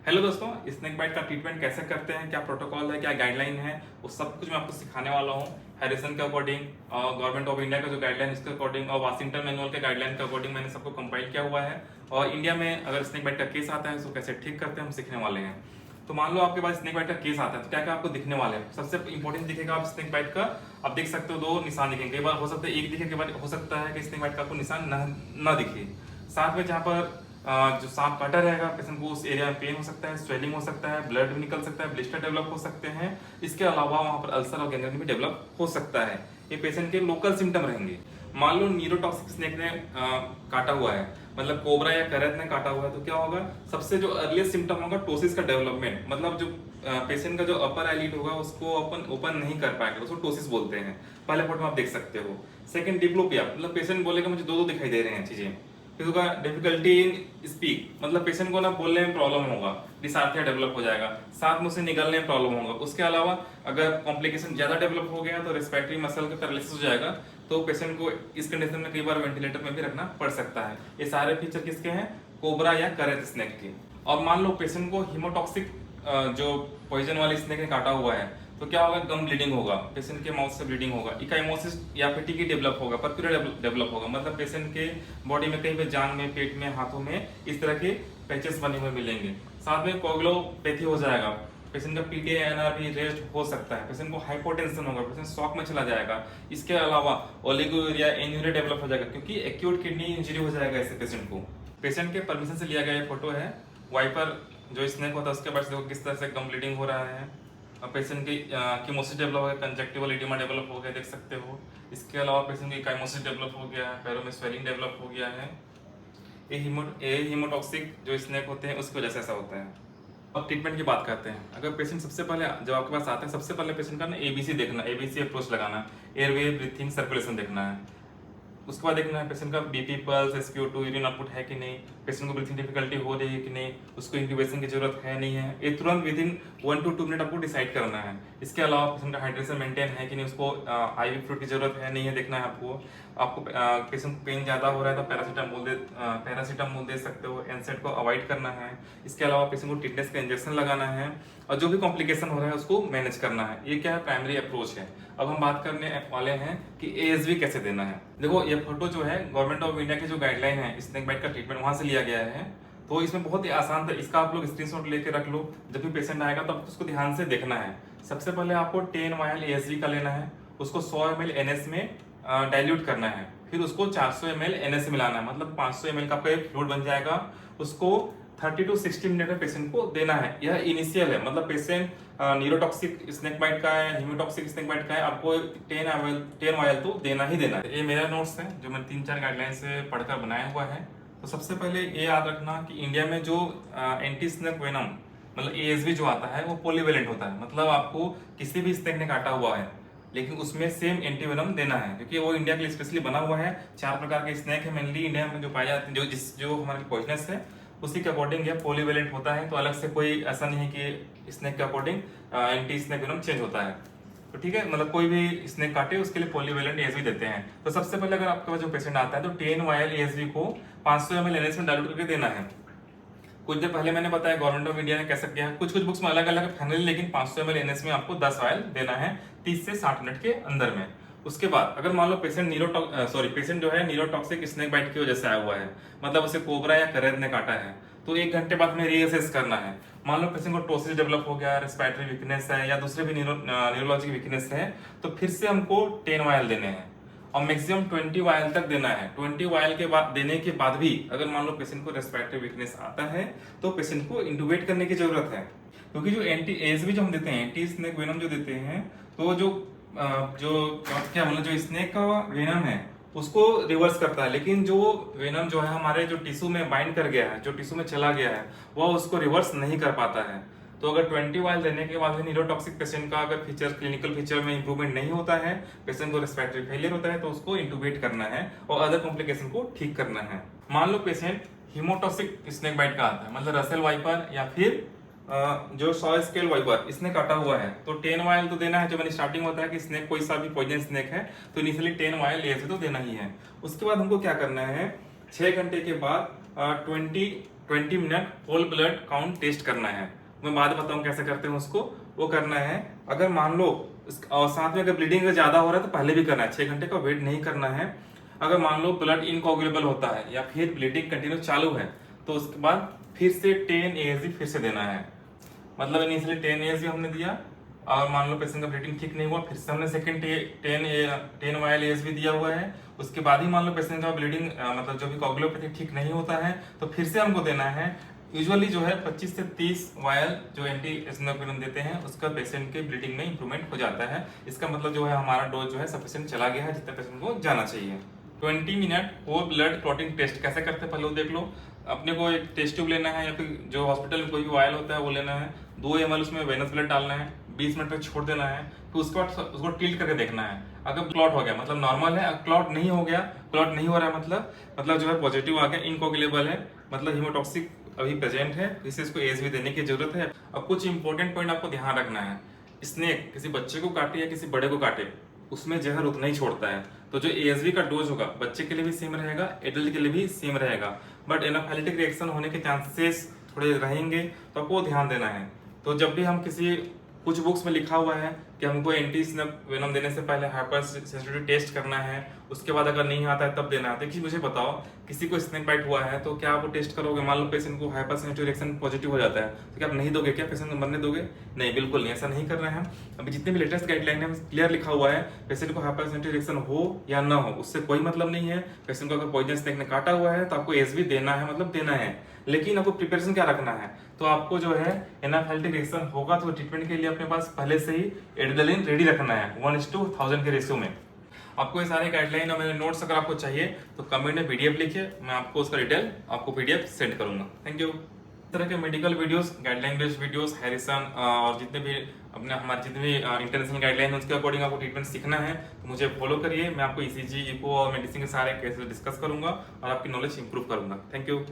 Hello दोस्तों, snake bite का treatment कैसे करते हैं, क्या प्रोटोकॉल है, क्या गाइडलाइन है, वो सब कुछ मैं आपको सिखाने वाला हूँ। हैरिसन के अकॉर्डिंग और गवर्नमेंट ऑफ इंडिया का जो गाइडलाइन है उसके अकॉर्डिंग और वाशिंगटन मैनुअल के गाइडलाइन के अकॉर्डिंग मैंने सबको कंपाइल किया हुआ है। और इंडिया में अगर स्नेक बाइट का केस आता है तो कैसे ठीक करते हैं हम सीखने वाले हैं। तो मान लो आपके पास स्नेक बाइट का केस आता है तो क्या क्या आपको दिखने वाले हैं। सबसे इंपॉर्टेंट दिखेगा आप स्नेक बाइट का, आप देख सकते हो दो निशान दिखेंगे। कई बार हो सकता है एक दिखे, कई बार हो सकता है कि स्नेक बाइट का आपको निशान न दिखे। साथ में जहाँ पर जो सांप काटा रहेगा पेशेंट को उस एरिया में पेन हो सकता है, स्वेलिंग हो सकता है, ब्लड भी निकल सकता है, ब्लिस्टर डेवलप हो सकते हैं। इसके अलावा वहां पर अल्सर और गैंग्रीन भी डेवलप हो सकता है। ये पेशेंट के लोकल सिम्टम रहेंगे। मान लो न्यूरोटॉक्सिक स्नेक ने काटा हुआ है, मतलब कोबरा या करत ने काटा हुआ है, तो क्या होगा, सबसे जो अर्लीस्ट सिम्टम होगा टोसिस का डेवलपमेंट। मतलब जो पेशेंट का जो अपर आईलिड होगा उसको अपन ओपन नहीं कर पाएगा, उसको टोसिस बोलते हैं। पहले फोटो में आप देख सकते हो। सेकंड डिप्लोपिया, मतलब पेशेंट बोलेगा मुझे दो दो दिखाई दे रहे हैं चीजें। फिर होगा डिफिकल्टी इन स्पीक, मतलब पेशेंट को ना बोलने में प्रॉब्लम होगा, डिसार्थिया डेवलप हो जाएगा, साथ में उसे निगलने में प्रॉब्लम होगा। उसके अलावा अगर कॉम्प्लिकेशन ज्यादा डेवलप हो गया तो रेस्पिरेटरी मसल का पैरालिसिस हो जाएगा। तो पेशेंट को इस कंडीशन में कई बार वेंटिलेटर में भी रखना पड़ सकता है। ये सारे फीचर किसके हैं, कोबरा या करत स्नेक के। और मान लो पेशेंट को हीमोटॉक्सिक जो पॉइजन वाली स्नेक ने काटा हुआ है तो क्या होगा, गम ब्लीडिंग होगा, पेशेंट के माउथ से ब्लीडिंग होगा, इकाइमोसिस या फिटिकी डेवलप होगा, पर्क्यूरिया डेवलप होगा। मतलब पेशेंट के बॉडी में कहीं पे जांग में, पेट में, हाथों में इस तरह के पैचेस बने हुए मिलेंगे। साथ में कोगुलोपैथी हो जाएगा, पेशेंट का पीटीआईएनआर भी रेस्ट हो सकता है, पेशेंट को हाइपोटेंशन होगा, पेशेंट शॉक में चला जाएगा। इसके अलावा ओलिगोयूरिया, एन्यूरिया डेवलप हो जाएगा क्योंकि एक्यूट किडनी इंजरी हो जाएगा ऐसे पेशेंट को। पेशेंट के परमिशन से लिया गया ये फोटो है। वाइपर जो स्नेक होता है उसके बाद देखो किस तरह से गम ब्लीडिंग हो रहा है। पेशेंट की कीमोसिस डेवलप हो गया, कंजक्टिवल एडिमा डेवलप हो गया, देख सकते हो। इसके अलावा पेशेंट की काइमोसिस डेवलप हो गया है, पैरों में स्वेलिंग डेवलप हो गया है। ये हीमोटॉक्सिक जो स्नेक होते हैं उसकी वजह से ऐसा होता है। अब ट्रीटमेंट की बात करते हैं। अगर पेशेंट सबसे पहले जब आपके पास आता है, सबसे पहले पेशेंट का ना एबीसी देखना, एबीसी अप्रोच लगाना, एयरवे, ब्रीथिंग, सर्कुलेशन देखना है। उसके बाद देखना है पेशेंट का BP, pulse, SpO2, urine output है कि नहीं, पेशेंट को ब्रीथिंग डिफिकल्टी हो रही है कि नहीं, उसको इंक्यूबेशन की जरूरत है नहीं है। ये तुरंत विद इन 1 to 2 मिनट आपको डिसाइड करना है। इसके अलावा पेशेंट का हाइड्रेशन मेंटेन है कि नहीं, उसको आईवी फ्लूइड की जरूरत है नहीं है देखना है आपको। पेशेंट को पेन ज्यादा हो रहा है तो पैरासीटामोल दे सकते हो। एनसेड को अवॉइड करना है। इसके अलावा पेशेंट को टिटनेस का इंजेक्शन लगाना है और जो भी कॉम्प्लिकेशन हो रहा है उसको मैनेज करना है। ये क्या है, प्राइमरी अप्रोच है। अब हम बात करने वाले हैं कि एएसवी कैसे देना है। देखो ये फोटो जो है गवर्नमेंट ऑफ इंडिया की जो गाइडलाइन है स्नेक बाइट का ट्रीटमेंट वहां से लिया गया है। तो इसमें बहुत ही आसान था, इसका आप लोग स्क्रीनशॉट लेके रख लो। जब भी पेशेंट आएगा तो आपको उसको ध्यान से देखना है। सबसे पहले आपको 10 वायल एएसवी का लेना है, उसको 100 ml NS में डाइल्यूट करना है। फिर उसको 400 ml NS में मिलाना है, मतलब 500 ml का आपका एक फ्लूइड बन जाएगा। उसको 30 to 60 मिनट में पेशेंट को देना है। यह इनिशियल है, मतलब पेशेंट न्यूरोटॉक्सिक स्नेक बाइट का है, हीमोटॉक्सिक स्नेक बाइट का है, आपको 10 वायल तो देना ही देना है। ये मेरा नोट्स है जो मैंने 3-4 गाइडलाइन से पढ़कर बनाया हुआ है। तो सबसे पहले ये याद रखना कि इंडिया में जो एंटी स्नेक वेनम मतलब एएसवी जो आता है वो पॉलीवेलेंट होता है। मतलब आपको किसी भी स्नेक ने काटा हुआ है लेकिन उसमें सेम एंटी वेनम देना है, क्योंकि वो इंडिया के लिए स्पेशली बना हुआ है। 4 प्रकार के स्नेक है मेनली इंडिया में जो पाए जाते हैं, जो हमारे पॉइजनस है उसी के अकॉर्डिंग ये पॉलीवेलेंट होता है। तो अलग से कोई ऐसा नहीं है कि स्नेक के according anti snake venom change होता है। तो ठीक है, मतलब कोई भी स्नेक काटे उसके लिए पॉलीवेलेंट एएसवी देते हैं। तो सबसे पहले अगर आपके पास जो पेशेंट आता है तो 10 वायल एएसवी को 500 ml NS में डाइल्यूट करके देना है। कुछ देर पहले मैंने बताया गवर्नमेंट ऑफ इंडिया ने कैसे किया है, कुछ बुक्स में अलग अलग है फाइनली, लेकिन 500 ml NS में आपको 10 वायल देना है 30 से 60 मिनट के अंदर में। उसके बाद अगर मान लो पेशेंट जो है न्यूरोटॉक्सिक स्नेक बाइट की वजह से आया हुआ है, मतलब उसे कोबरा या करैद ने काटा है, तो 1 घंटे बाद में रीअसेस करना है। मान लो पेशेंट को टोसिस डेवलप हो गया, रेस्पिरेटरी वीकनेस है या दूसरे भी न्यूरोलॉजिक वीकनेस है, तो फिर से हमको 10 वायल देने हैं और मैक्सिमम 20 वायल तक देना है। 20 वायल के बाद देने के बाद भी अगर मान लो पेशेंट को रेस्पिरेटरी वीकनेस आता है तो पेशेंट को इंटुबेट करने की जरूरत है। क्योंकि जो एंटी एएसवी जो हम देते हैं, एंटी स्नेक वेनम जो देते हैं, तो जो स्नेक का वेनम है उसको रिवर्स करता है, लेकिन जो वेनम जो है हमारे जो टिश्यू में बाइंड कर गया है, जो टिश्यू में चला गया है, वह उसको रिवर्स नहीं कर पाता है। तो अगर 20 वायल देने के बाद भी न्यूरोटॉक्सिक पेशेंट का अगर क्लिनिकल फीचर में इंप्रूवमेंट नहीं होता है, पेशेंट को रेस्पिरेटरी फेलियर होता है, तो उसको इंटुबेट करना है और अदर कॉम्प्लिकेशन को ठीक करना है। मान लो पेशेंट हीमोटॉक्सिक स्नेक बाइट का आता है, मतलब रसेल वाइपर या फिर जो सॉ स्केल वाइपर इसने काटा हुआ है, तो 10 वायल तो देना है। जो मैंने स्टार्टिंग होता है कि स्नेक कोई सा भी पॉइजन स्नेक है तो इनिशियली 10 वायल एएसवी तो देना ही है। उसके बाद हमको क्या करना है, 6 घंटे के बाद 20 20 minute whole blood count test करना है। मैं बाद में बताऊँ कैसे करते हैं उसको। वो करना है, अगर मान लो और साथ में अगर ब्लीडिंग ज्यादा हो रहा है तो पहले भी करना है, 6 घंटे का वेट नहीं करना है। अगर मान लो ब्लड इनकोगुलेबल होता है या फिर ब्लीडिंग कंटिन्यू चालू है तो उसके बाद फिर से 10 ASV फिर से देना है। मतलब इनिशियली 10 ASV हमने दिया और मान लो पेशेंट का ब्लीडिंग ठीक नहीं हुआ, फिर से हमने सेकंड 10 वायल ASV दिया हुआ है। उसके बाद ही मान लो पेशेंट का ब्लीडिंग मतलब जो भी कोगुलोपैथी ठीक नहीं होता है तो फिर से हमको देना है। यूजुअली जो है 25 से 30 वायल जो एंटी एसिनोफिलिन देते हैं उसका पेशेंट के ब्लीडिंग में इंप्रूवमेंट हो जाता है। इसका मतलब जो है हमारा डोज जो है सफिशिएंट चला गया है जितना पेशेंट को जाना चाहिए। 20 minute whole blood clotting test कैसे करते हैं पहले वो देख लो। अपने को एक टेस्ट ट्यूब लेना है या फिर जो हॉस्पिटल में कोई भी वायल होता है वो लेना है। 2 ml उसमें वेनस ब्लड डालना है, 20 मिनट तक छोड़ देना है। फिर उसके बाद उसको टिल्ट करके देखना है। अगर क्लॉट हो गया मतलब नॉर्मल है, क्लॉट नहीं हो गया, क्लॉट नहीं हो रहा है मतलब जो है पॉजिटिव आ गया, इनकोगुलेबल है, मतलब हीमोटॉक्सिक अभी प्रेजेंट है, इसे इसको ASV देने की जरूरत है। अब कुछ इंपॉर्टेंट पॉइंट आपको ध्यान रखना है। स्नेक किसी बच्चे को काटे या किसी बड़े को काटे उसमें जहर उतना ही छोड़ता है। तो जो ASV का डोज होगा बच्चे के लिए भी सेम रहेगा, एडल्ट के लिए भी सेम रहेगा, बट एनाफाइलेटिक रिएक्शन होने के चांसेस थोड़े रहेंगे तो आपको ध्यान देना है। तो जब भी हम कुछ बुक्स में लिखा हुआ है कि हमको एंटी स्नेक वेनम देने से पहले हाइपर सेंसिटिविटी टेस्ट करना है, उसके बाद अगर नहीं आता है तब देना है। देखिए मुझे बताओ, किसी को स्नेक बाइट हुआ है तो क्या आप वो टेस्ट करोगे? मान लो पेशेंट को हाइपर सेंसिटिव रिएक्शन पॉजिटिव हो जाता है तो क्या आप नहीं दोगे? क्या पेशेंट को मरने दोगे? नहीं, बिल्कुल नहीं, ऐसा नहीं करना है। अभी जितने भी लेटेस्ट गाइडलाइन है क्लियर लिखा हुआ है, पेशेंट को हाइपर सेंसिटिव रिएक्शन हो या ना हो उससे कोई मतलब नहीं है। पेशेंट को अगर पॉइजन स्नेक ने काटा हुआ है तो आपको ASV देना है, मतलब देना है। लेकिन आपको प्रिपरेशन क्या रखना है, तो आपको जो है एनाफाइलेटिक रिएक्शन होगा तो ट्रीटमेंट के लिए अपने पास पहले से ही एड्रेनालिन रेडी रखना है 1:1000 के रेशियो में। आपको ये सारे गाइडलाइन और मेरे नोट्स अगर आपको चाहिए तो कमेंट में PDF लिखिए, मैं आपको उसका डिटेल आपको PDF सेंड करूंगा। Thank you. इस तरह के medical videos, guideline based videos, Harrison और जितने भी हमारे जितने भी इंटरनेशनल गाइडलाइन है उसके अकॉर्डिंग आपको ट्रीटमेंट सीखना है तो मुझे फॉलो करिए। मैं आपको ECG, इको और मेडिसिन के सारे केसेस डिस्कस करूंगा और आपकी नॉलेज इंप्रूव करूंगा। Thank you.